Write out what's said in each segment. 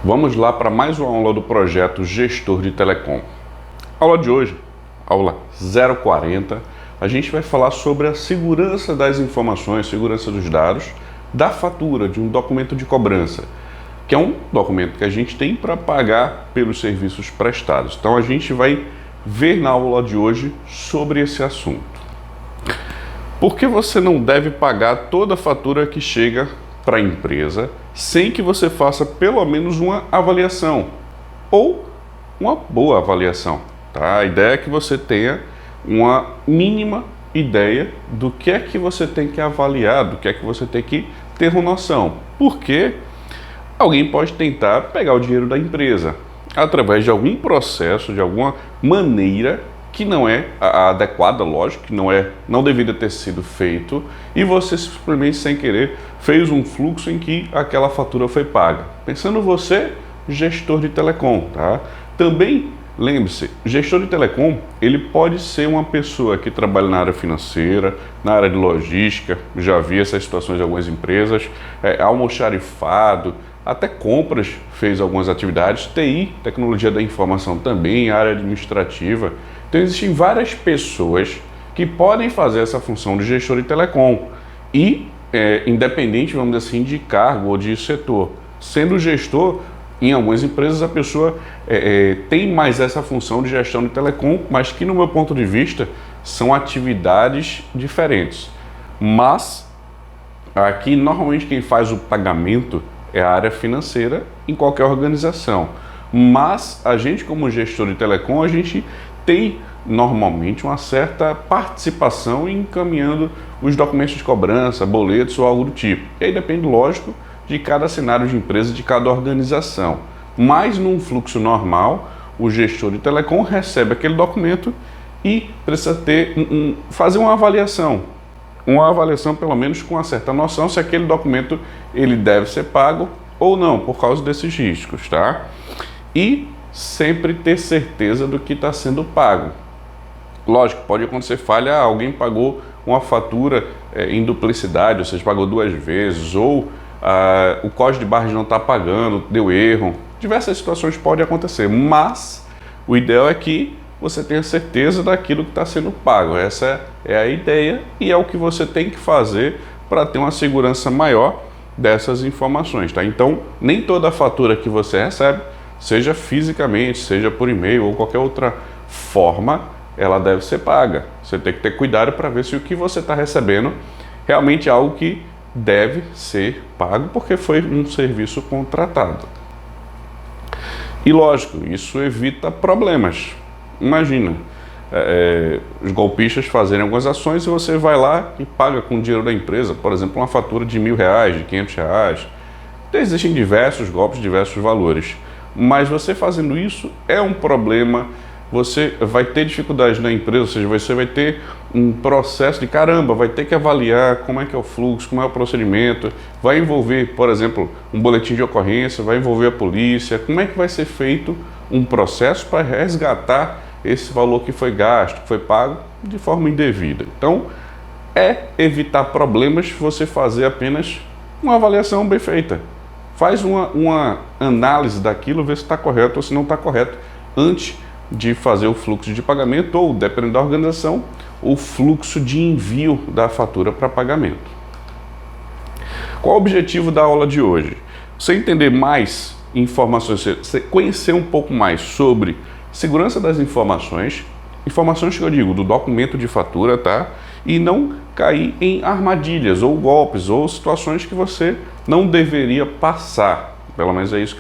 Vamos lá para mais uma aula do projeto Gestor de Telecom. Aula de hoje, aula 040, a gente vai falar sobre a segurança das informações, segurança dos dados, da fatura de um documento de cobrança, que é um documento que a gente tem para pagar pelos serviços prestados. Então a gente vai ver na aula de hoje sobre esse assunto. Por que você não deve pagar toda a fatura que chega para a empresa sem que você faça pelo menos uma avaliação ou uma boa avaliação, tá? A ideia é que você tenha uma mínima ideia do que é que você tem que avaliar, do que é que você tem que ter uma noção. Porque alguém pode tentar pegar o dinheiro da empresa através de algum processo, de alguma maneira que não é a adequada, lógico, que não deveria ter sido feito, e você simplesmente sem querer fez um fluxo em que aquela fatura foi paga. Pensando você, gestor de telecom, tá? Também lembre-se, gestor de telecom, ele pode ser uma pessoa que trabalha na área financeira, na área de logística, já vi essas situações em algumas empresas, almoxarifado, até compras fez algumas atividades, TI, tecnologia da informação também, área administrativa. Então existem várias pessoas que podem fazer essa função de gestor de telecom e independente, vamos dizer assim, de cargo ou de setor. Sendo gestor, em algumas empresas a pessoa tem mais essa função de gestão de telecom, mas que no meu ponto de vista são atividades diferentes. Mas aqui normalmente quem faz o pagamento é a área financeira em qualquer organização. Mas a gente como gestor de telecom, a gente tem normalmente uma certa participação em encaminhando os documentos de cobrança, boletos ou algo do tipo. E aí depende, lógico, de cada cenário de empresa, de cada organização. Mas num fluxo normal, o gestor de telecom recebe aquele documento e precisa fazer uma avaliação pelo menos com uma certa noção se aquele documento ele deve ser pago ou não, por causa desses riscos, tá? E sempre ter certeza do que está sendo pago. Lógico, pode acontecer falha, alguém pagou uma fatura em duplicidade, ou seja, pagou duas vezes, ou o código de barras não está pagando, deu erro. Diversas situações podem acontecer, mas o ideal é que você tenha certeza daquilo que está sendo pago. Essa é a ideia e é o que você tem que fazer para ter uma segurança maior dessas informações, tá? Então, nem toda fatura que você recebe, seja fisicamente, seja por e-mail ou qualquer outra forma, ela deve ser paga. Você tem que ter cuidado para ver se o que você está recebendo realmente é algo que deve ser pago, porque foi um serviço contratado. E lógico, isso evita problemas. Imagina, os golpistas fazerem algumas ações e você vai lá e paga com o dinheiro da empresa, por exemplo, uma fatura de R$1.000, de R$500. Então, existem diversos golpes, diversos valores. Mas você fazendo isso é um problema, você vai ter dificuldade na empresa, ou seja, você vai ter um processo de caramba, vai ter que avaliar como é que é o fluxo, como é o procedimento, vai envolver, por exemplo, um boletim de ocorrência, vai envolver a polícia, como é que vai ser feito um processo para resgatar esse valor que foi gasto, que foi pago de forma indevida. Então, evitar problemas você fazer apenas uma avaliação bem feita. Faz uma análise daquilo, vê se está correto ou se não está correto, antes de fazer o fluxo de pagamento ou, dependendo da organização, o fluxo de envio da fatura para pagamento. Qual o objetivo da aula de hoje? Você entender mais informações, você conhecer um pouco mais sobre segurança das informações que eu digo, do documento de fatura, tá? E não cair em armadilhas ou golpes ou situações que você não deveria passar. Pelo menos é isso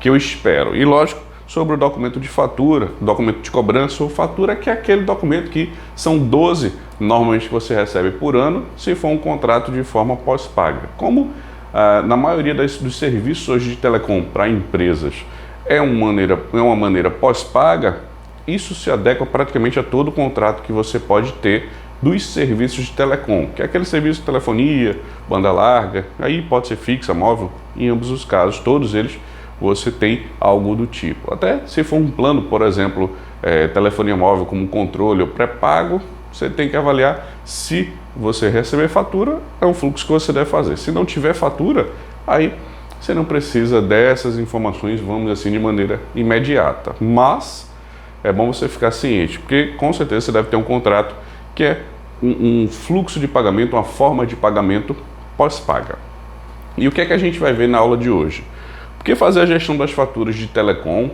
que eu espero. E lógico, sobre o documento de fatura, documento de cobrança ou fatura, que é aquele documento que são 12 normalmente que você recebe por ano, se for um contrato de forma pós-paga. Como na maioria dos serviços hoje de telecom para empresas é uma maneira pós-paga, isso se adequa praticamente a todo contrato que você pode ter dos serviços de telecom, que é aquele serviço de telefonia, banda larga, aí pode ser fixa, móvel, em ambos os casos, todos eles você tem algo do tipo. Até se for um plano, por exemplo, telefonia móvel como controle ou pré-pago, você tem que avaliar se você receber fatura, é um fluxo que você deve fazer. Se não tiver fatura, aí você não precisa dessas informações, vamos dizer assim, de maneira imediata. Mas é bom você ficar ciente, porque com certeza você deve ter um contrato que é um fluxo de pagamento, uma forma de pagamento pós-paga. E o que é que a gente vai ver na aula de hoje? Por que fazer a gestão das faturas de telecom?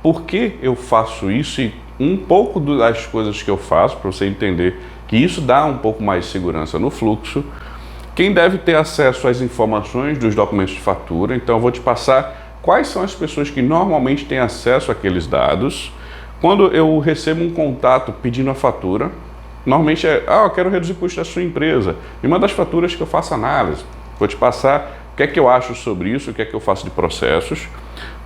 Por que eu faço isso e um pouco das coisas que eu faço para você entender que isso dá um pouco mais de segurança no fluxo. Quem deve ter acesso às informações dos documentos de fatura? Então eu vou te passar quais são as pessoas que normalmente têm acesso àqueles dados. Quando eu recebo um contato pedindo a fatura, normalmente eu quero reduzir o custo da sua empresa, me manda as faturas que eu faço análise. Vou te passar o que é que eu acho sobre isso, o que é que eu faço de processos.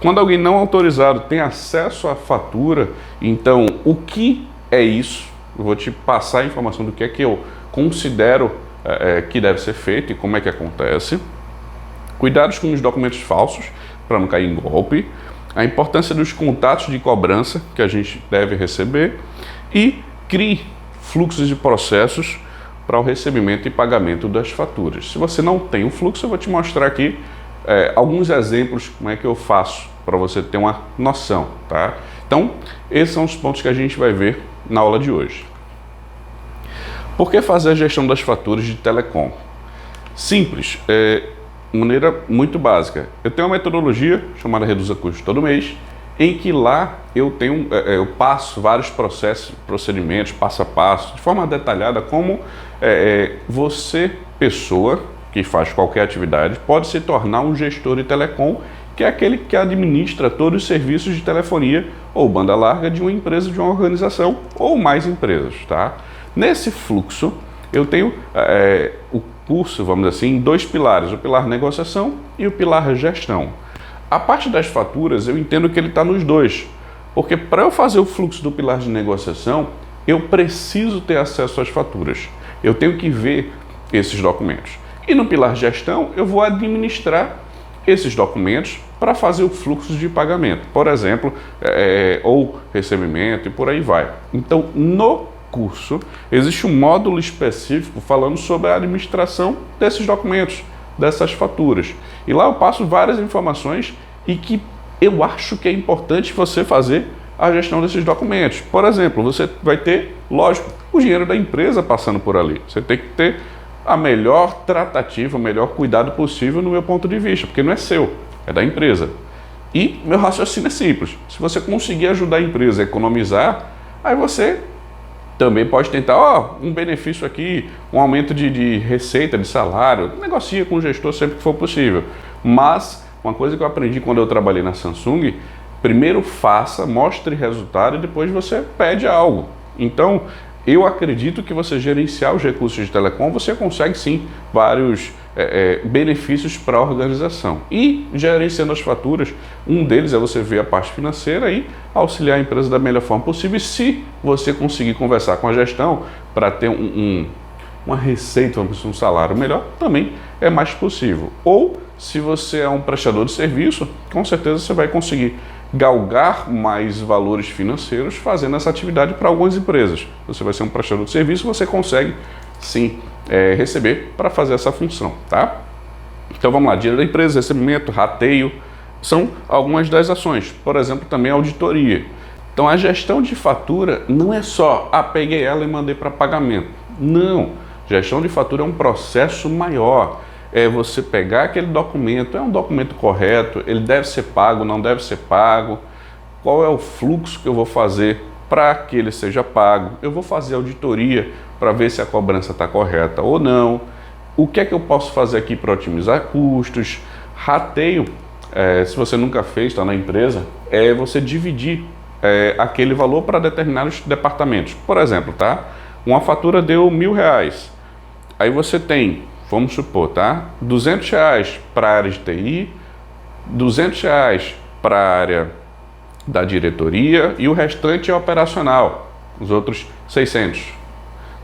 Quando alguém não autorizado tem acesso à fatura, então o que é isso? Eu vou te passar a informação do que é que eu considero que deve ser feito e como é que acontece. Cuidados com os documentos falsos, para não cair em golpe. A importância dos contatos de cobrança que a gente deve receber. E crie fluxos de processos para o recebimento e pagamento das faturas. Se você não tem o fluxo, eu vou te mostrar aqui alguns exemplos como é que eu faço para você ter uma noção, tá? Então, esses são os pontos que a gente vai ver na aula de hoje. Por que fazer a gestão das faturas de telecom? Simples, maneira muito básica. Eu tenho uma metodologia chamada Reduza Custo todo mês, em que lá eu passo vários processos, procedimentos, passo a passo, de forma detalhada, como você, pessoa que faz qualquer atividade, pode se tornar um gestor de telecom, que é aquele que administra todos os serviços de telefonia ou banda larga de uma empresa, de uma organização ou mais empresas, tá? Nesse fluxo, eu tenho o curso, vamos dizer assim, em dois pilares, o pilar negociação e o pilar gestão. A parte das faturas, eu entendo que ele está nos dois, porque para eu fazer o fluxo do pilar de negociação, eu preciso ter acesso às faturas. Eu tenho que ver esses documentos. E no pilar gestão, eu vou administrar esses documentos para fazer o fluxo de pagamento, por exemplo, ou recebimento e por aí vai. Então, no curso, existe um módulo específico falando sobre a administração desses documentos, dessas faturas. E lá eu passo várias informações e que eu acho que é importante você fazer a gestão desses documentos. Por exemplo, você vai ter, lógico, o dinheiro da empresa passando por ali. Você tem que ter a melhor tratativa, o melhor cuidado possível no meu ponto de vista, porque não é seu, é da empresa. E meu raciocínio é simples. Se você conseguir ajudar a empresa a economizar, aí você também pode tentar, um benefício aqui, um aumento de receita, de salário, negocia com o gestor sempre que for possível. Mas uma coisa que eu aprendi quando eu trabalhei na Samsung, primeiro faça, mostre resultado e depois você pede algo. Então, eu acredito que você gerenciar os recursos de telecom, você consegue sim vários benefícios para a organização. E gerenciando as faturas, um deles é você ver a parte financeira e auxiliar a empresa da melhor forma possível. E se você conseguir conversar com a gestão para ter uma receita, um salário melhor, também é mais possível. Ou se você é um prestador de serviço, com certeza você vai conseguir galgar mais valores financeiros fazendo essa atividade para algumas empresas. Você vai ser um prestador de serviço, você consegue sim receber para fazer essa função, tá? Então vamos lá, dinheiro da empresa, recebimento, rateio, são algumas das ações. Por exemplo, também auditoria. Então a gestão de fatura não é só, peguei ela e mandei para pagamento. Não, gestão de fatura é um processo maior. É você pegar aquele documento, é um documento correto, ele deve ser pago, não deve ser pago, qual é o fluxo que eu vou fazer para que ele seja pago, eu vou fazer auditoria para ver se a cobrança está correta ou não, o que é que eu posso fazer aqui para otimizar custos, rateio, se você nunca fez, está na empresa, é você dividir aquele valor para determinados departamentos. Por exemplo, tá? Uma fatura deu R$1.000, aí você tem, vamos supor, tá? R$200 para a área de TI, R$200 para a área da diretoria e o restante é operacional. Os outros 600.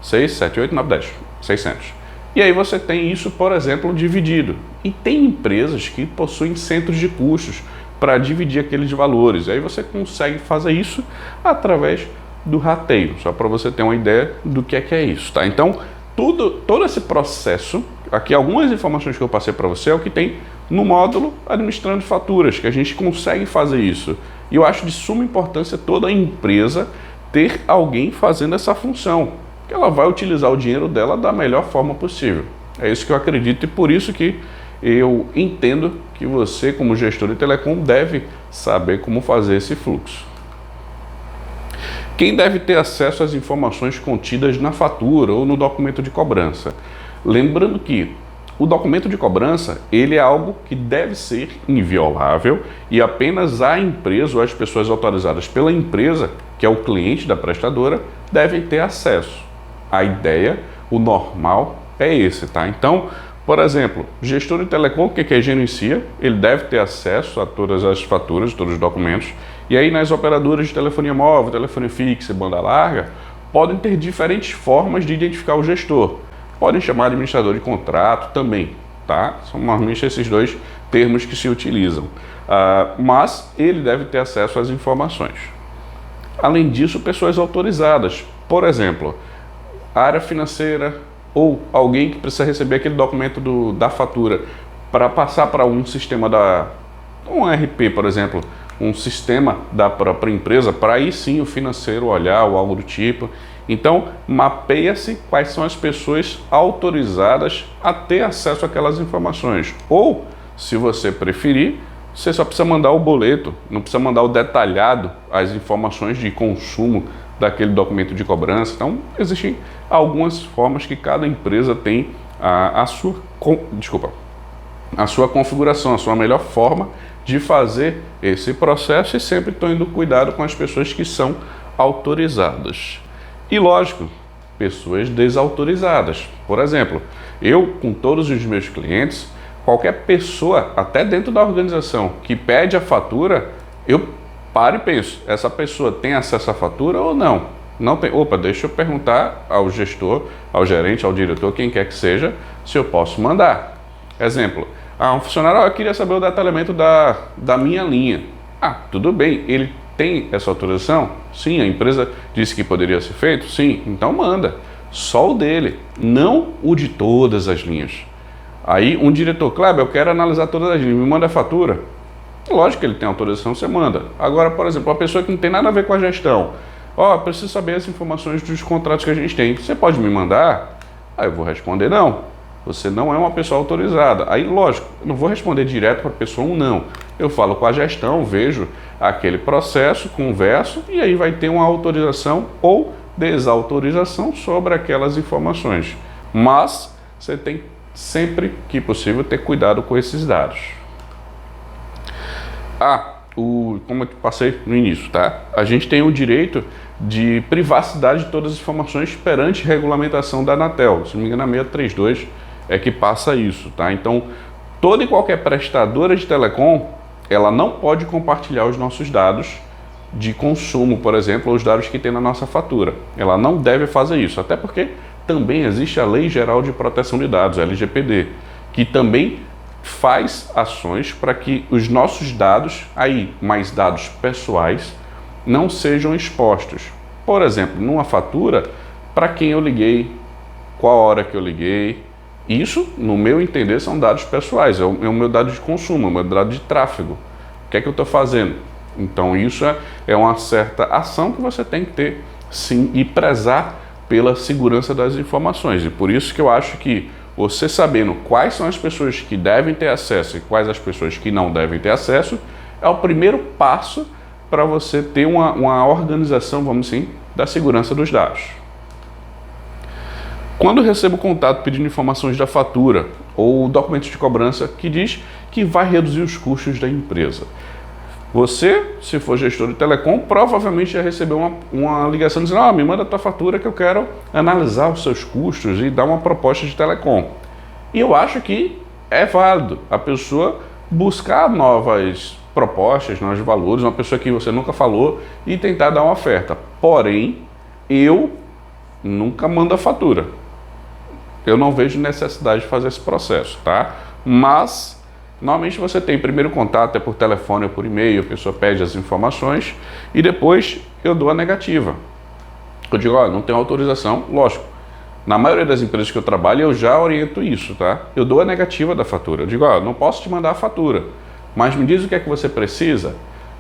6, 7, 8, 9, 10. 600. E aí você tem isso, por exemplo, dividido. E tem empresas que possuem centros de custos para dividir aqueles valores. E aí você consegue fazer isso através do rateio. Só para você ter uma ideia do que é isso, tá? Então, todo esse processo Aqui algumas informações que eu passei para você é o que tem no módulo administrando faturas, que a gente consegue fazer isso. E eu acho de suma importância toda a empresa ter alguém fazendo essa função, que ela vai utilizar o dinheiro dela da melhor forma possível. É isso que eu acredito e por isso que eu entendo que você, como gestor de telecom, deve saber como fazer esse fluxo. Quem deve ter acesso às informações contidas na fatura ou no documento de cobrança? Lembrando que o documento de cobrança, ele é algo que deve ser inviolável e apenas a empresa ou as pessoas autorizadas pela empresa, que é o cliente da prestadora, devem ter acesso. A ideia, o normal é esse, tá? Então, por exemplo, gestor de telecom, que gerencia, ele deve ter acesso a todas as faturas, todos os documentos. E aí nas operadoras de telefonia móvel, telefonia fixa e banda larga, podem ter diferentes formas de identificar o gestor. Podem chamar de administrador de contrato também, tá? São normalmente esses dois termos que se utilizam. Mas ele deve ter acesso às informações. Além disso, pessoas autorizadas, por exemplo, a área financeira ou alguém que precisa receber aquele documento da fatura para passar para um sistema um ERP, por exemplo, um sistema da própria empresa, para aí sim o financeiro olhar ou algo do tipo. Então, mapeia-se quais são as pessoas autorizadas a ter acesso àquelas informações. Ou, se você preferir, você só precisa mandar o boleto, não precisa mandar o detalhado, as informações de consumo daquele documento de cobrança. Então, existem algumas formas que cada empresa tem a sua configuração, a sua melhor forma de fazer esse processo e sempre tomando cuidado com as pessoas que são autorizadas. E lógico, pessoas desautorizadas. Por exemplo, eu com todos os meus clientes, qualquer pessoa, até dentro da organização, que pede a fatura, eu paro e penso, essa pessoa tem acesso à fatura ou não? Não tem. Opa, deixa eu perguntar ao gestor, ao gerente, ao diretor, quem quer que seja, se eu posso mandar. Exemplo, um funcionário, eu queria saber o detalhamento da minha linha. Tudo bem, ele tem essa autorização? Sim, a empresa disse que poderia ser feito? Sim, então manda. Só o dele, não o de todas as linhas. Aí um diretor, Kleber, eu quero analisar todas as linhas, me manda a fatura? Lógico que ele tem autorização, você manda. Agora, por exemplo, uma pessoa que não tem nada a ver com a gestão. Preciso saber as informações dos contratos que a gente tem. Você pode me mandar? Aí eu vou responder não. Você não é uma pessoa autorizada. Aí, lógico, eu não vou responder direto para a pessoa um não. Eu falo com a gestão, vejo aquele processo, converso e aí vai ter uma autorização ou desautorização sobre aquelas informações. Mas você tem sempre que possível ter cuidado com esses dados. Como eu te passei no início, tá? A gente tem o direito de privacidade de todas as informações perante regulamentação da Anatel. Se não me engano, a 632 é que passa isso, tá? Então, toda e qualquer prestadora de telecom, ela não pode compartilhar os nossos dados de consumo, por exemplo, ou os dados que tem na nossa fatura. Ela não deve fazer isso, até porque também existe a Lei Geral de Proteção de Dados, a LGPD, que também faz ações para que os nossos dados, mais dados pessoais, não sejam expostos. Por exemplo, numa fatura, para quem eu liguei, qual hora que eu liguei. Isso, no meu entender, são dados pessoais, é o meu dado de consumo, é o meu dado de tráfego. O que é que eu estou fazendo? Então isso é uma certa ação que você tem que ter, sim, e prezar pela segurança das informações. E por isso que eu acho que você sabendo quais são as pessoas que devem ter acesso e quais as pessoas que não devem ter acesso, é o primeiro passo para você ter uma organização, vamos assim, da segurança dos dados. Quando eu recebo contato pedindo informações da fatura ou documentos de cobrança que diz que vai reduzir os custos da empresa, você, se for gestor de telecom, provavelmente já recebeu uma ligação dizendo: me manda a tua fatura que eu quero analisar os seus custos e dar uma proposta de telecom. E eu acho que é válido a pessoa buscar novas propostas, novos valores, uma pessoa que você nunca falou e tentar dar uma oferta. Porém, eu nunca mando a fatura. Eu não vejo necessidade de fazer esse processo, tá? Mas normalmente você tem primeiro contato, é por telefone ou por e-mail, a pessoa pede as informações e depois eu dou a negativa. Eu digo, não tenho autorização, lógico, Na maioria das empresas que eu trabalho, eu já oriento isso, tá? Eu dou a negativa da fatura. Eu digo, ó, não posso te mandar a fatura, mas me diz o que é que você precisa.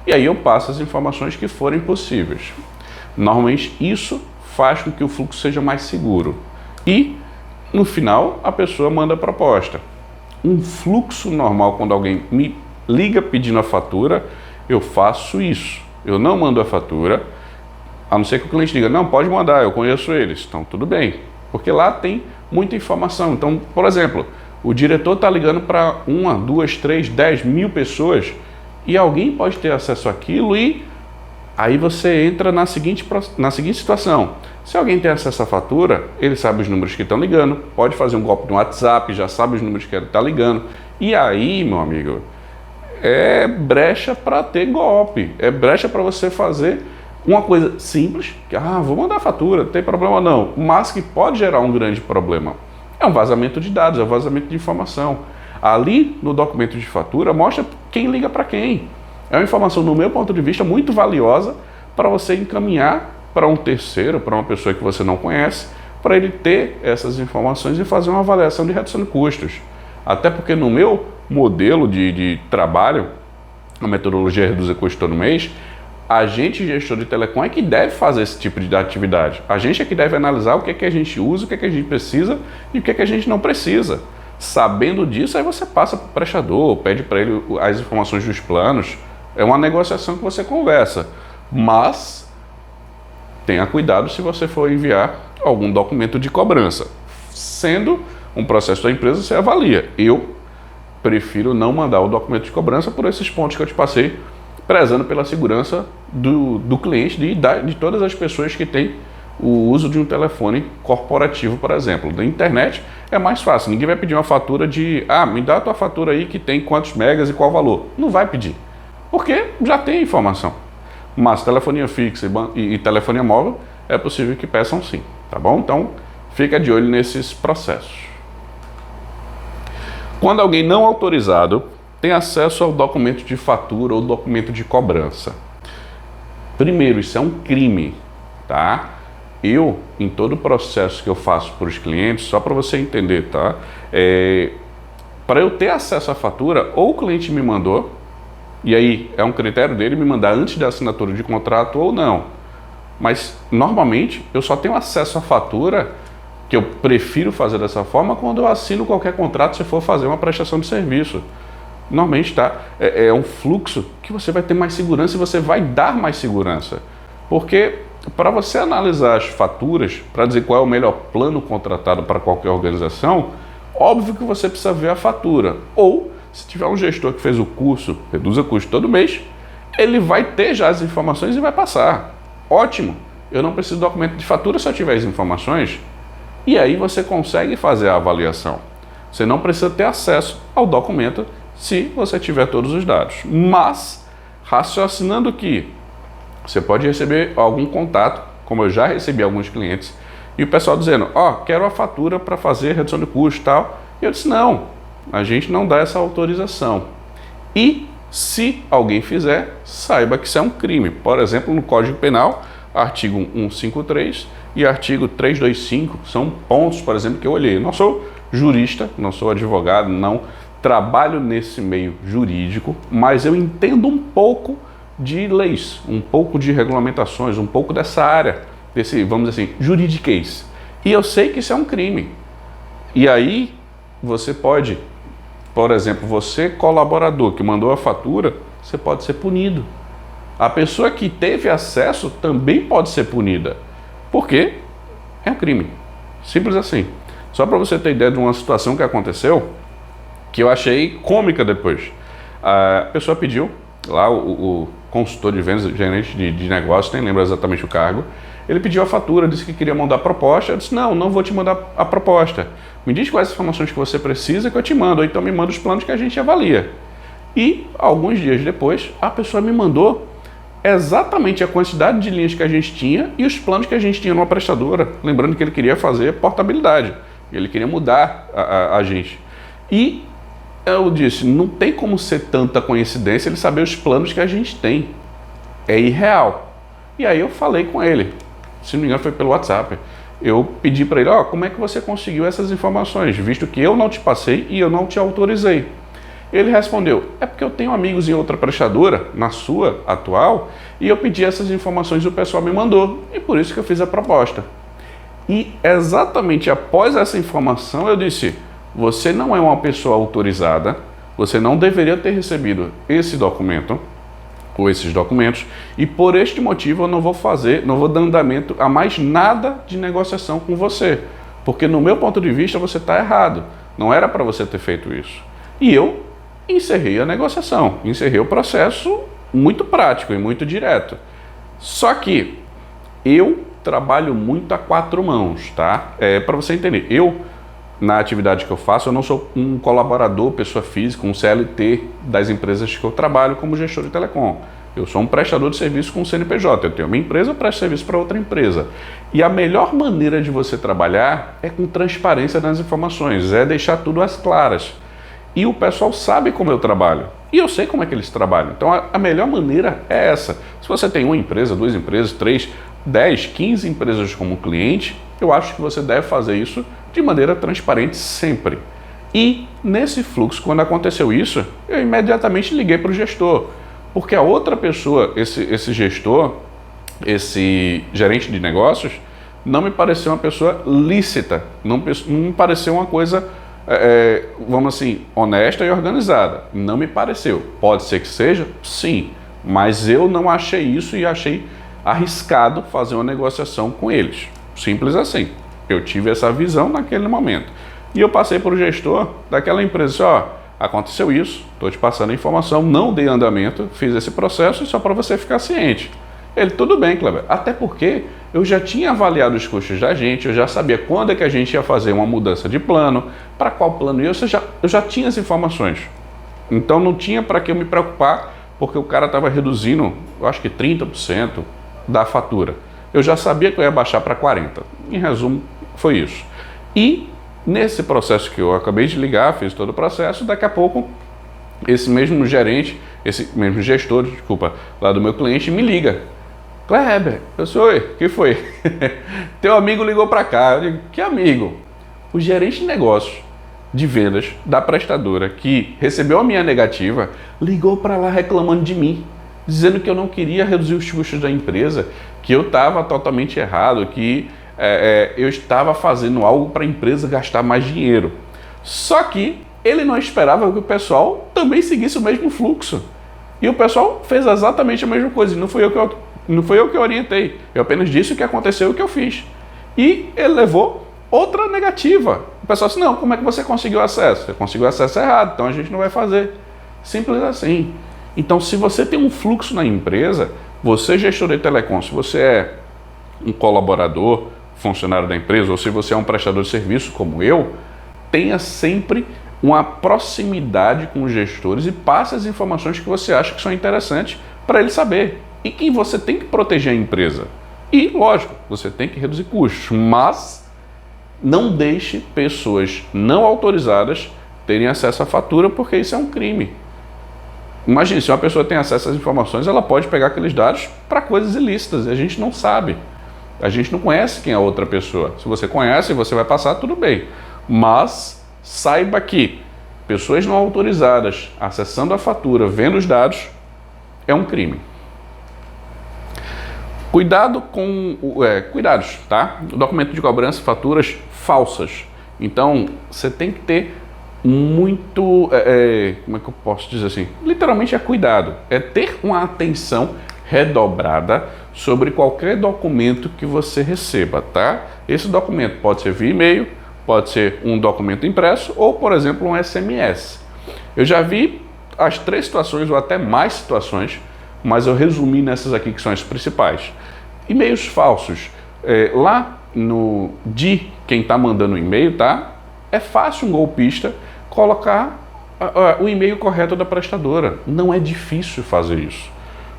E aí eu passo as informações que forem possíveis. Normalmente isso faz com que o fluxo seja mais seguro. E, no final, a pessoa manda a proposta. Um fluxo normal, quando alguém me liga pedindo a fatura, eu faço isso. Eu não mando a fatura, a não ser que o cliente diga, não, pode mandar, eu conheço eles. Então, tudo bem. Porque lá tem muita informação. Então, por exemplo, o diretor está ligando para 1, 2, 3, 10 mil pessoas e alguém pode ter acesso àquilo e aí você entra na seguinte situação. Se alguém tem acesso à fatura, ele sabe os números que estão ligando, pode fazer um golpe no WhatsApp, já sabe os números que ele está ligando. E aí, meu amigo, é brecha para ter golpe, é brecha para você fazer uma coisa simples, que vou mandar a fatura, não tem problema não, mas que pode gerar um grande problema. É um vazamento de dados, é um vazamento de informação. Ali no documento de fatura mostra quem liga para quem. É uma informação, no meu ponto de vista, muito valiosa para você encaminhar para um terceiro, para uma pessoa que você não conhece, para ele ter essas informações e fazer uma avaliação de redução de custos. Até porque no meu modelo de trabalho, a metodologia reduzir custo todo mês, a gente, gestor de telecom, é que deve fazer esse tipo de atividade. A gente é que deve analisar o que é que a gente usa, o que é que a gente precisa e o que é que a gente não precisa. Sabendo disso, aí você passa para o prestador, pede para ele as informações dos planos. É uma negociação que você conversa. Mas tenha cuidado se você for enviar algum documento de cobrança. Sendo um processo da empresa, você avalia. Eu prefiro não mandar o documento de cobrança por esses pontos que eu te passei, prezando pela segurança do cliente e de todas as pessoas que têm o uso de um telefone corporativo, por exemplo. Na internet é mais fácil, ninguém vai pedir uma fatura de me dá a tua fatura aí que tem quantos megas e qual valor. Não vai pedir, porque já tem informação. Mas telefonia fixa e telefonia móvel é possível que peçam sim, tá bom? Então fica de olho nesses processos. Quando alguém não autorizado tem acesso ao documento de fatura ou documento de cobrança. Primeiro, isso é um crime, tá? Eu, em todo o processo que eu faço para os clientes, só para você entender, tá? Para eu ter acesso à fatura, ou o cliente me mandou, e aí é um critério dele me mandar antes da assinatura de contrato ou não. Mas, normalmente, eu só tenho acesso à fatura, que eu prefiro fazer dessa forma, quando eu assino qualquer contrato se for fazer uma prestação de serviço. Normalmente é um fluxo que você vai ter mais segurança e você vai dar mais segurança. Porque para você analisar as faturas, para dizer qual é o melhor plano contratado para qualquer organização, óbvio que você precisa ver a fatura. Ou, se tiver um gestor que fez o curso, reduza custo todo mês, ele vai ter já as informações e vai passar. Ótimo! Eu não preciso de documento de fatura se eu tiver as informações. E aí você consegue fazer a avaliação. Você não precisa ter acesso ao documento se você tiver todos os dados. Mas, raciocinando que você pode receber algum contato, como eu já recebi alguns clientes, e o pessoal dizendo, quero a fatura para fazer redução de custo e tal. E eu disse, não, a gente não dá essa autorização. E se alguém fizer, saiba que isso é um crime. Por exemplo, no Código Penal, artigo 153 e artigo 325, são pontos, por exemplo, que eu olhei. Eu não sou jurista, não sou advogado, não trabalho nesse meio jurídico, mas eu entendo um pouco de leis, um pouco de regulamentações, um pouco dessa área, desse, vamos dizer assim, juridiquês. E eu sei que isso é um crime. E aí você pode, por exemplo, você colaborador que mandou a fatura, você pode ser punido. A pessoa que teve acesso também pode ser punida. Porque é um crime. Simples assim. Só para você ter ideia de uma situação que aconteceu, que eu achei cômica depois. A pessoa pediu, lá o consultor de vendas, gerente de negócio, nem lembro exatamente o cargo, ele pediu a fatura, disse que queria mandar a proposta. Eu disse, não vou te mandar a proposta. Me diz quais informações que você precisa que eu te mando, ou então me manda os planos que a gente avalia. E, alguns dias depois, a pessoa me mandou exatamente a quantidade de linhas que a gente tinha e os planos que a gente tinha numa prestadora. Lembrando que ele queria fazer portabilidade, ele queria mudar a gente. E eu disse, não tem como ser tanta coincidência ele saber os planos que a gente tem. É irreal. E aí eu falei com ele, se não me engano foi pelo WhatsApp. eu pedi para ele, como é que você conseguiu essas informações, visto que eu não te passei e eu não te autorizei? Ele respondeu, é porque eu tenho amigos em outra prestadora, na sua atual, e eu pedi essas informações e o pessoal me mandou, e por isso que eu fiz a proposta. E exatamente após essa informação eu disse, você não é uma pessoa autorizada, você não deveria ter recebido esse documento, ou esses documentos, e por este motivo eu não vou dar andamento a mais nada de negociação com você, porque no meu ponto de vista você está errado, não era para você ter feito isso. E eu encerrei a negociação, encerrei o processo muito prático e muito direto. Só que eu trabalho muito a quatro mãos, tá? Para você entender, na atividade que eu faço, eu não sou um colaborador, pessoa física, um CLT das empresas que eu trabalho como gestor de telecom. Eu sou um prestador de serviço com CNPJ. Eu tenho uma empresa, eu presto serviço para outra empresa. E a melhor maneira de você trabalhar é com transparência nas informações, é deixar tudo às claras. E o pessoal sabe como eu trabalho. E eu sei como é que eles trabalham. Então a melhor maneira é essa. Se você tem uma empresa, duas empresas, 3, 10, 15 empresas como cliente, eu acho que você deve fazer isso de maneira transparente sempre. E nesse fluxo, quando aconteceu isso, eu imediatamente liguei para o gestor, porque a outra pessoa, esse gestor, esse gerente de negócios, não me pareceu uma pessoa lícita, não me pareceu uma coisa, vamos assim, honesta e organizada. Não me pareceu. Pode ser que seja? Sim, mas eu não achei isso e achei arriscado fazer uma negociação com eles. Simples assim. Eu tive essa visão naquele momento. E eu passei para o gestor daquela empresa, aconteceu isso, estou te passando a informação, não dei andamento, fiz esse processo só para você ficar ciente. Ele, tudo bem, Kleber, até porque eu já tinha avaliado os custos da gente, eu já sabia quando é que a gente ia fazer uma mudança de plano, para qual plano ia, eu já tinha as informações. Então não tinha para que eu me preocupar, porque o cara estava reduzindo, eu acho que 30% da fatura. Eu já sabia que eu ia baixar para 40%. Em resumo, foi isso. E nesse processo que eu acabei de ligar, fiz todo o processo, daqui a pouco esse mesmo gerente, esse mesmo gestor, desculpa, lá do meu cliente me liga. Kleber, eu sou, oi, o que foi? Teu amigo ligou para cá. Eu digo, que amigo? O gerente de negócios de vendas da prestadora que recebeu a minha negativa ligou para lá reclamando de mim, dizendo que eu não queria reduzir os custos da empresa, que eu estava totalmente errado, que eu estava fazendo algo para a empresa gastar mais dinheiro. Só que ele não esperava que o pessoal também seguisse o mesmo fluxo. E o pessoal fez exatamente a mesma coisa. Não fui eu que orientei. Eu apenas disse o que aconteceu e o que eu fiz. E ele levou outra negativa. O pessoal disse, não, como é que você conseguiu acesso? Você conseguiu acesso errado, então a gente não vai fazer. Simples assim. Então, se você tem um fluxo na empresa, você gestor de telecom, se você é um colaborador, funcionário da empresa, ou se você é um prestador de serviço como eu, tenha sempre uma proximidade com os gestores e passe as informações que você acha que são interessantes para ele saber. E que você tem que proteger a empresa. E, lógico, você tem que reduzir custos, mas não deixe pessoas não autorizadas terem acesso à fatura, porque isso é um crime. Imagine, se uma pessoa tem acesso às informações, ela pode pegar aqueles dados para coisas ilícitas, e a gente não sabe. A gente não conhece quem é a outra pessoa. Se você conhece e você vai passar, tudo bem. Mas saiba que pessoas não autorizadas acessando a fatura, vendo os dados, é um crime. Cuidados, tá? O documento de cobrança, faturas falsas. Então, você tem que ter muito, como é que eu posso dizer assim? Literalmente é cuidado. É ter uma atenção redobrada sobre qualquer documento que você receba, tá? Esse documento pode ser via e-mail, pode ser um documento impresso ou, por exemplo, um SMS. Eu já vi as 3 situações ou até mais situações, mas eu resumi nessas aqui que são as principais. E-mails falsos. Lá de quem está mandando o e-mail, tá? É fácil um golpista colocar o e-mail correto da prestadora. Não é difícil fazer isso.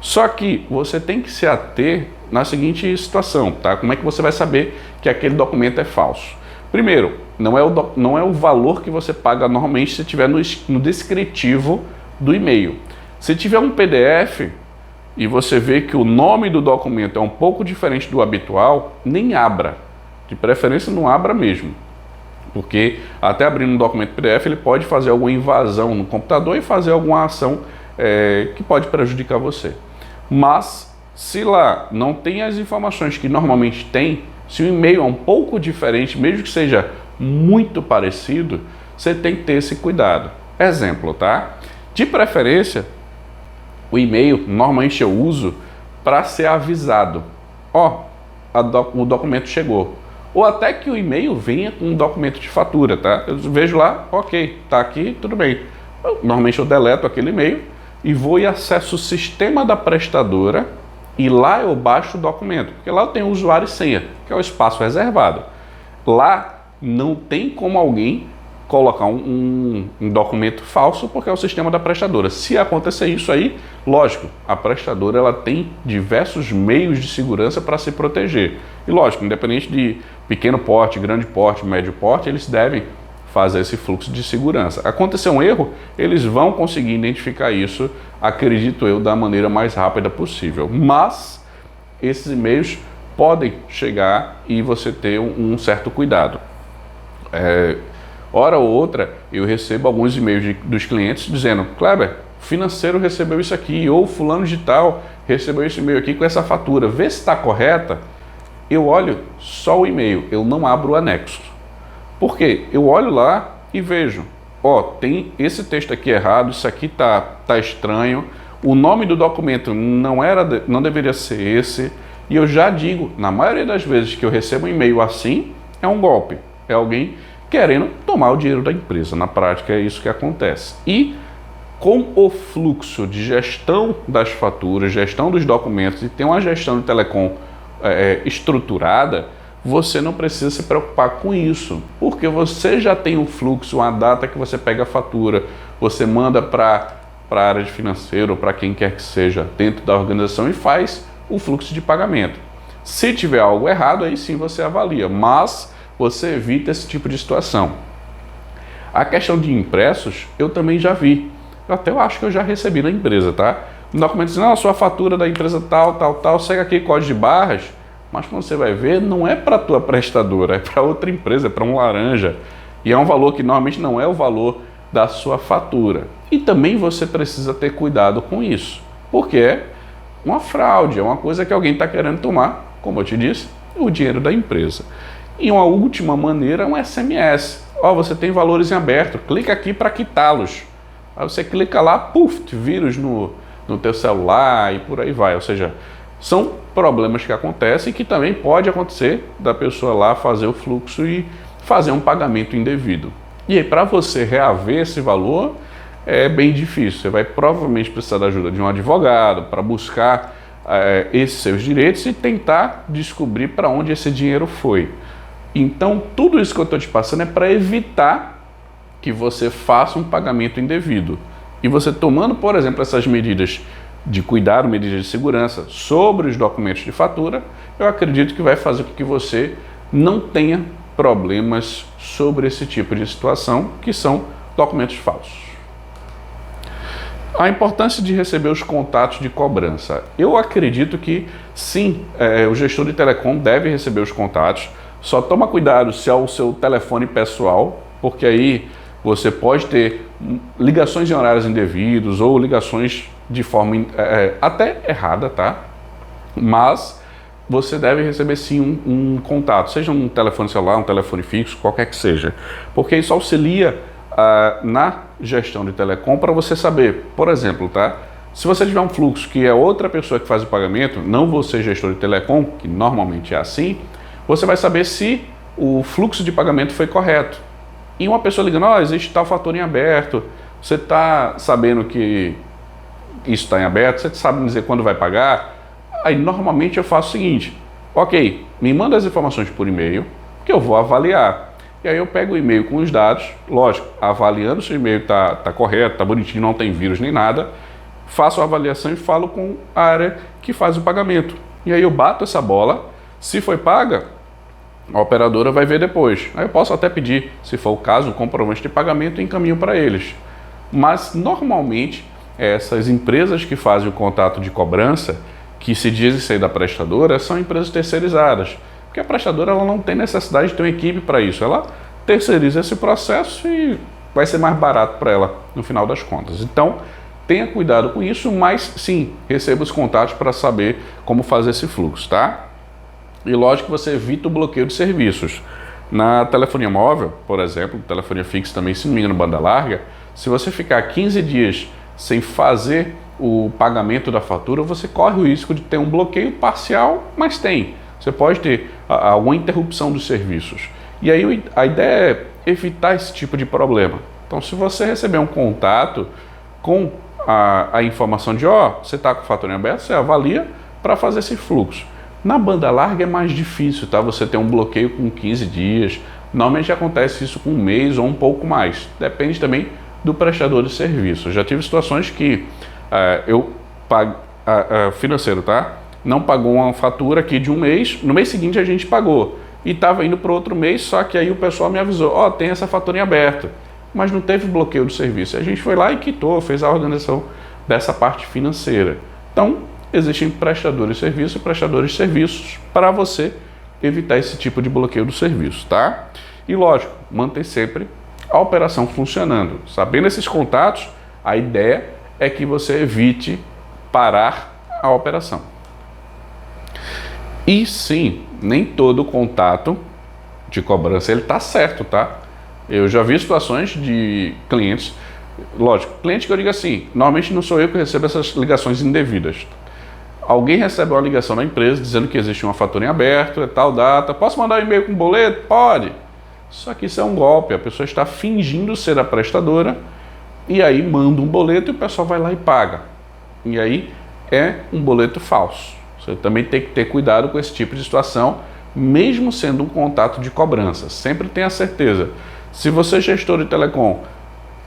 Só que você tem que se ater na seguinte situação, tá? Como é que você vai saber que aquele documento é falso? Primeiro, não é o valor que você paga normalmente se tiver no descritivo do e-mail. Se tiver um PDF e você vê que o nome do documento é um pouco diferente do habitual, nem abra. de preferência não abra mesmo. Porque até abrindo um documento PDF, ele pode fazer alguma invasão no computador e fazer alguma ação que pode prejudicar você. Mas, se lá não tem as informações que normalmente tem, se o e-mail é um pouco diferente, mesmo que seja muito parecido, você tem que ter esse cuidado. Exemplo, tá? De preferência, o e-mail normalmente eu uso para ser avisado. Ó, o documento chegou. Ou até que o e-mail venha com um documento de fatura, tá? Eu vejo lá, ok, tá aqui, tudo bem. Normalmente eu deleto aquele e-mail e vou e acesso o sistema da prestadora e lá eu baixo o documento, porque lá eu tenho usuário e senha, que é o espaço reservado. Lá não tem como alguém colocar um documento falso, porque é o sistema da prestadora. Se acontecer isso aí, lógico, a prestadora ela tem diversos meios de segurança para se proteger. E lógico, independente de pequeno porte, grande porte, médio porte, eles devem fazer esse fluxo de segurança. Acontecer um erro, eles vão conseguir identificar isso, acredito eu, da maneira mais rápida possível. Mas esses e-mails podem chegar e você ter um certo cuidado. Hora ou outra, eu recebo alguns e-mails dos clientes dizendo: Kleber, financeiro recebeu isso aqui, ou fulano de tal recebeu esse e-mail aqui com essa fatura, vê se está correta. Eu olho só o e-mail, eu não abro o anexo. Por quê? Eu olho lá e vejo, ó, tem esse texto aqui errado, isso aqui tá estranho, o nome do documento não deveria ser esse, e eu já digo, na maioria das vezes que eu recebo um e-mail assim, é um golpe, é alguém querendo tomar o dinheiro da empresa. Na prática é isso que acontece. E com o fluxo de gestão das faturas, gestão dos documentos e tem uma gestão de telecom estruturada, você não precisa se preocupar com isso, porque você já tem um fluxo, uma data que você pega a fatura, você manda para a área de financeiro, para quem quer que seja dentro da organização e faz o fluxo de pagamento. Se tiver algo errado, aí sim você avalia, mas você evita esse tipo de situação. A questão de impressos, eu também já vi. Eu acho que eu já recebi na empresa, tá? Um documento dizendo, não, a sua fatura da empresa tal, segue aqui código de barras, mas quando você vai ver, não é para a tua prestadora, é para outra empresa, é para um laranja. E é um valor que normalmente não é o valor da sua fatura. E também você precisa ter cuidado com isso, porque é uma fraude, é uma coisa que alguém está querendo tomar, como eu te disse, o dinheiro da empresa. E uma última maneira é um SMS. Ó, você tem valores em aberto, clica aqui para quitá-los. Aí você clica lá, puf, vírus no teu celular e por aí vai. Ou seja, são problemas que acontecem e que também pode acontecer da pessoa lá fazer o fluxo e fazer um pagamento indevido. E aí, para você reaver esse valor, é bem difícil. Você vai provavelmente precisar da ajuda de um advogado para buscar esses seus direitos e tentar descobrir para onde esse dinheiro foi. Então, tudo isso que eu estou te passando é para evitar que você faça um pagamento indevido. E você tomando, por exemplo, essas medidas de cuidado, medidas de segurança sobre os documentos de fatura, eu acredito que vai fazer com que você não tenha problemas sobre esse tipo de situação, que são documentos falsos. A importância de receber os contatos de cobrança. Eu acredito que sim, o gestor de telecom deve receber os contatos. Só toma cuidado se é o seu telefone pessoal, porque aí você pode ter ligações em horários indevidos ou ligações de forma até errada, tá? Mas você deve receber sim um contato, seja um telefone celular, um telefone fixo, qualquer que seja, porque isso auxilia na gestão de telecom para você saber, por exemplo, tá? Se você tiver um fluxo que é outra pessoa que faz o pagamento, não você gestor de telecom, que normalmente é assim, você vai saber se o fluxo de pagamento foi correto. E uma pessoa ligando, existe tal fatura em aberto, você está sabendo que isso está em aberto, você sabe dizer quando vai pagar? Aí normalmente eu faço o seguinte, ok, me manda as informações por e-mail, que eu vou avaliar. E aí eu pego o e-mail com os dados, lógico, avaliando se o e-mail está correto, está bonitinho, não tem vírus nem nada, faço a avaliação e falo com a área que faz o pagamento. E aí eu bato essa bola, se foi paga, a operadora vai ver depois. Aí eu posso até pedir, se for o caso, um comprovante de pagamento e encaminho para eles. Mas normalmente essas empresas que fazem o contato de cobrança, que se dizem ser da prestadora, são empresas terceirizadas. Porque a prestadora ela não tem necessidade de ter uma equipe para isso. Ela terceiriza esse processo e vai ser mais barato para ela no final das contas. Então, tenha cuidado com isso, mas sim, receba os contatos para saber como fazer esse fluxo, tá? E lógico que você evita o bloqueio de serviços. Na telefonia móvel, por exemplo, telefonia fixa também, se não me engano, banda larga, se você ficar 15 dias sem fazer o pagamento da fatura, você corre o risco de ter um bloqueio parcial, mas tem. Você pode ter alguma interrupção dos serviços. E aí a ideia é evitar esse tipo de problema. Então, se você receber um contato com a informação de, você está com o fatura aberto, você avalia para fazer esse fluxo. Na banda larga é mais difícil, tá? Você tem um bloqueio com 15 dias. Normalmente acontece isso com um mês ou um pouco mais. Depende também do prestador de serviço. Já tive situações que eu pago financeiro, tá? Não pagou uma fatura aqui de um mês, no mês seguinte a gente pagou. E estava indo para outro mês, só que aí o pessoal me avisou, tem essa fatura em aberto. Mas não teve bloqueio do serviço. A gente foi lá e quitou, fez a organização dessa parte financeira. Então, existem prestadores de serviço e prestadores de serviços para você evitar esse tipo de bloqueio do serviço, tá? E lógico, manter sempre a operação funcionando. Sabendo esses contatos, a ideia é que você evite parar a operação. E sim, nem todo contato de cobrança ele tá certo, tá? Eu já vi situações de clientes, lógico, cliente que eu digo assim, normalmente não sou eu que recebo essas ligações indevidas. Alguém recebe uma ligação da empresa dizendo que existe uma fatura em aberto, é tal data, posso mandar um e-mail com boleto? Pode. Só que isso é um golpe, a pessoa está fingindo ser a prestadora e aí manda um boleto e o pessoal vai lá e paga. E aí é um boleto falso. Você também tem que ter cuidado com esse tipo de situação, mesmo sendo um contato de cobrança. Sempre tenha certeza. Se você é gestor de telecom,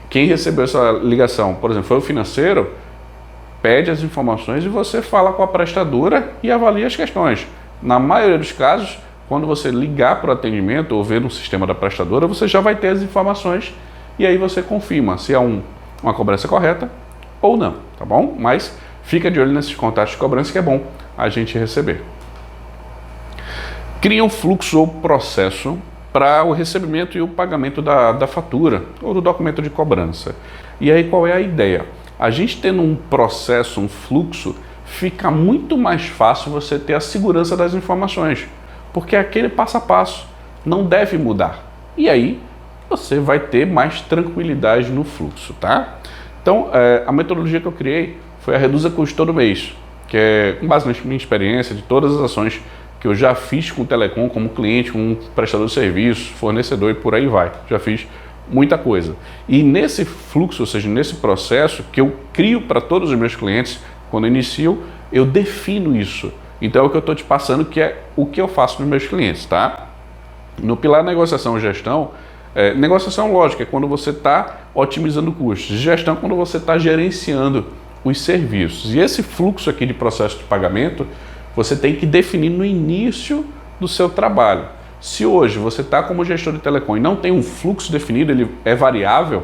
quem recebeu essa ligação, por exemplo, foi o financeiro, pede as informações e você fala com a prestadora e avalia as questões. Na maioria dos casos, quando você ligar para o atendimento ou ver no sistema da prestadora, você já vai ter as informações e aí você confirma se é uma cobrança correta ou não, tá bom? Mas fica de olho nesses contatos de cobrança que é bom a gente receber. Cria um fluxo ou processo para o recebimento e o pagamento da fatura ou do documento de cobrança. E aí qual é a ideia? A gente tendo um processo, um fluxo, fica muito mais fácil você ter a segurança das informações, porque aquele passo a passo não deve mudar. E aí você vai ter mais tranquilidade no fluxo, tá? Então, a metodologia que eu criei foi a Reduza Custo Todo Mês, que é com base na minha experiência de todas as ações que eu já fiz com o telecom, como cliente, como prestador de serviço, fornecedor e por aí vai. Já fiz muita coisa. E nesse fluxo, ou seja, nesse processo que eu crio para todos os meus clientes, quando eu inicio, eu defino isso. Então é o que eu estou te passando, que é o que eu faço nos meus clientes, tá? No pilar negociação e gestão, negociação lógica é quando você está otimizando custos. Gestão é quando você está gerenciando os serviços. E esse fluxo aqui de processo de pagamento, você tem que definir no início do seu trabalho. Se hoje você está como gestor de telecom e não tem um fluxo definido, ele é variável,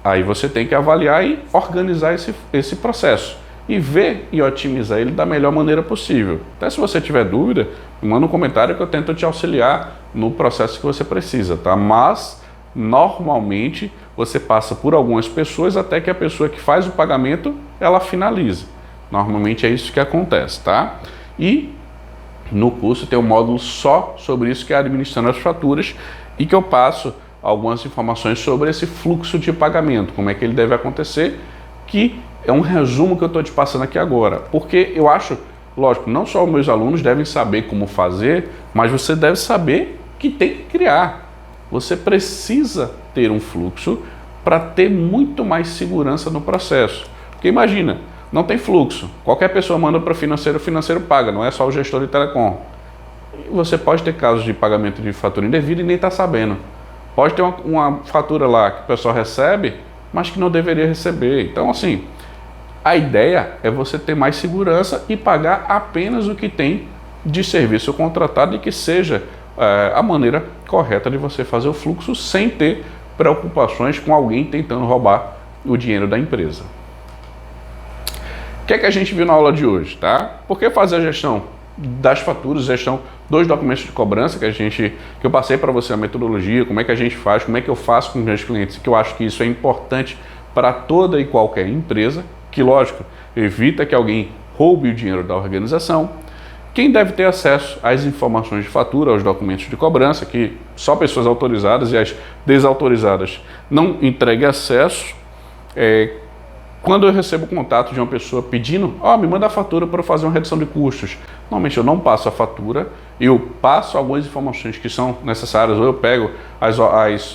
aí você tem que avaliar e organizar esse processo e ver e otimizar ele da melhor maneira possível. Até se você tiver dúvida, manda um comentário que eu tento te auxiliar no processo que você precisa, tá? Mas normalmente você passa por algumas pessoas até que a pessoa que faz o pagamento, ela finalize. Normalmente é isso que acontece, tá? E no curso tem um módulo só sobre isso, que é administrando as faturas, e que eu passo algumas informações sobre esse fluxo de pagamento, como é que ele deve acontecer, que é um resumo que eu estou te passando aqui agora. Porque eu acho, lógico, não só os meus alunos devem saber como fazer, mas você deve saber que tem que criar. Você precisa ter um fluxo para ter muito mais segurança no processo. Porque imagina, não tem fluxo. Qualquer pessoa manda para o financeiro paga, não é só o gestor de telecom. E você pode ter casos de pagamento de fatura indevida e nem está sabendo. Pode ter uma fatura lá que o pessoal recebe, mas que não deveria receber. Então, assim, a ideia é você ter mais segurança e pagar apenas o que tem de serviço contratado e que seja a maneira correta de você fazer o fluxo sem ter preocupações com alguém tentando roubar o dinheiro da empresa. O que é que a gente viu na aula de hoje, tá? Por que fazer a gestão das faturas, gestão 2 documentos de cobrança que eu passei para você a metodologia, como é que a gente faz, como é que eu faço com os meus clientes, que eu acho que isso é importante para toda e qualquer empresa, que lógico, evita que alguém roube o dinheiro da organização. Quem deve ter acesso às informações de fatura, aos documentos de cobrança, que só pessoas autorizadas e as desautorizadas não entreguem acesso. Quando eu recebo contato de uma pessoa pedindo, me manda a fatura para eu fazer uma redução de custos. Normalmente eu não passo a fatura, eu passo algumas informações que são necessárias, ou eu pego as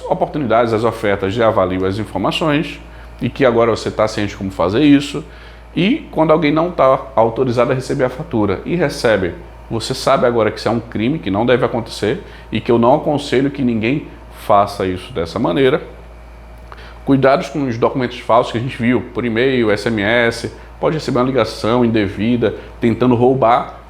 oportunidades, as ofertas e avalio as informações, e que agora você está ciente de como fazer isso. E quando alguém não está autorizado a receber a fatura e recebe, você sabe agora que isso é um crime, que não deve acontecer e que eu não aconselho que ninguém faça isso dessa maneira. Cuidados com os documentos falsos que a gente viu por e-mail, SMS, pode receber uma ligação indevida, tentando roubar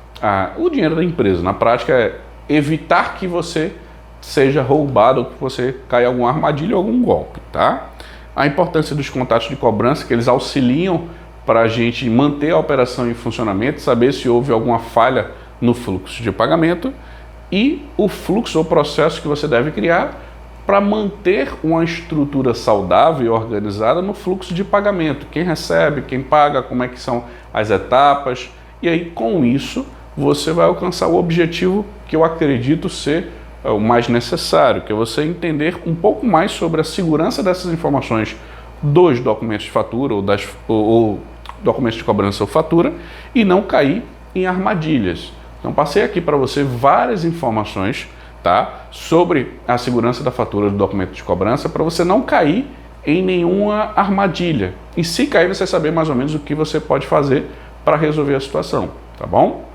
o dinheiro da empresa. Na prática é evitar que você seja roubado ou que você caia em alguma armadilha ou algum golpe, tá? A importância dos contatos de cobrança, que eles auxiliam para a gente manter a operação em funcionamento, saber se houve alguma falha no fluxo de pagamento e o fluxo ou processo que você deve criar para manter uma estrutura saudável e organizada no fluxo de pagamento. Quem recebe, quem paga, como é que são as etapas. E aí, com isso, você vai alcançar o objetivo que eu acredito ser o mais necessário, que é você entender um pouco mais sobre a segurança dessas informações dos documentos de fatura ou documentos de cobrança ou fatura e não cair em armadilhas. Então, passei aqui para você várias informações, tá, sobre a segurança da fatura do documento de cobrança para você não cair em nenhuma armadilha. E se cair, você saber mais ou menos o que você pode fazer para resolver a situação, tá bom?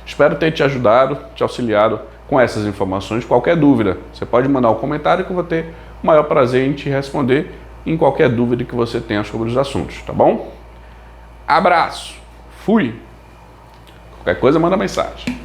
Espero ter te ajudado, te auxiliado com essas informações. Qualquer dúvida, você pode mandar um comentário que eu vou ter o maior prazer em te responder em qualquer dúvida que você tenha sobre os assuntos, tá bom? Abraço, fui! Qualquer coisa, manda mensagem.